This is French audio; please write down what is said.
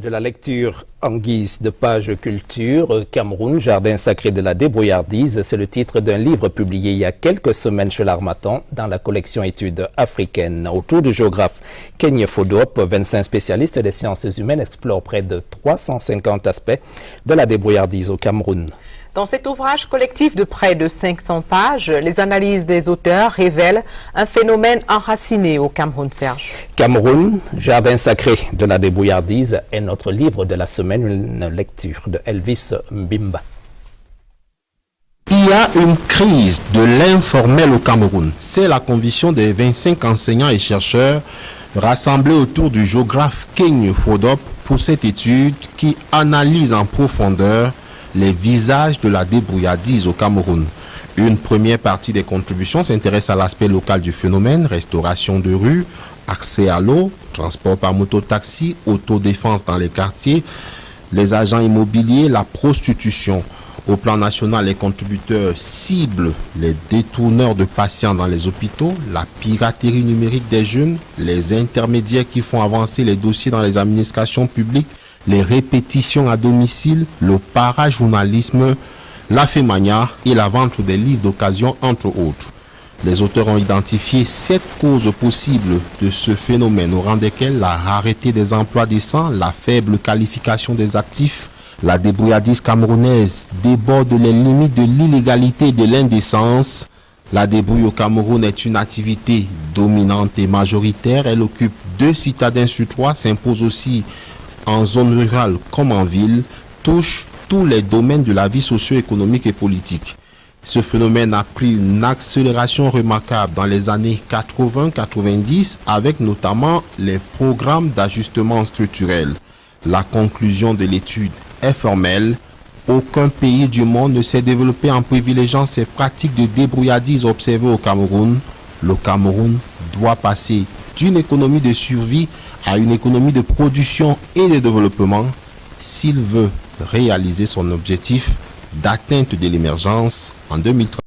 De la lecture en guise de page culture, Cameroun, jardin sacré de la débrouillardise, c'est le titre d'un livre publié il y a quelques semaines chez l'Harmattan dans la collection études africaines. Autour du géographe Kenya Fodop, 25 spécialistes des sciences humaines explorent près de 350 aspects de la débrouillardise au Cameroun. Dans cet ouvrage collectif de près de 500 pages, les analyses des auteurs révèlent un phénomène enraciné au Cameroun, Serge. Cameroun, jardin sacré de la débrouillardise est notre livre de la semaine, une lecture de Elvis Mbimba. Il y a une crise de l'informel au Cameroun. C'est la conviction des 25 enseignants et chercheurs rassemblés autour du géographe Kenya Fodop pour cette étude qui analyse en profondeur les visages de la débrouillardise au Cameroun. Une première partie des contributions s'intéresse à l'aspect local du phénomène, restauration de rue, accès à l'eau, transport par moto-taxi, autodéfense dans les quartiers, les agents immobiliers, la prostitution. Au plan national, les contributeurs ciblent les détourneurs de patients dans les hôpitaux, la piraterie numérique des jeunes, les intermédiaires qui font avancer les dossiers dans les administrations publiques, les répétitions à domicile, le parajournalisme, la fémania et la vente des livres d'occasion, entre autres. Les auteurs ont identifié 7 causes possibles de ce phénomène, au rang desquelles la rareté des emplois décents, la faible qualification des actifs, la débrouillardise camerounaise déborde les limites de l'illégalité et de l'indécence. La débrouille au Cameroun est une activité dominante et majoritaire. Elle occupe 2 citadins sur 3, s'impose aussi en zone rurale comme en ville, touche tous les domaines de la vie socio-économique et politique. Ce phénomène a pris une accélération remarquable dans les années 80-90 avec notamment les programmes d'ajustement structurel. La conclusion de l'étude est formelle. Aucun pays du monde ne s'est développé en privilégiant ces pratiques de débrouillardise observées au Cameroun. Le Cameroun doit passer d'une économie de survie à une économie de production et de développement s'il veut réaliser son objectif d'atteinte de l'émergence en 2030.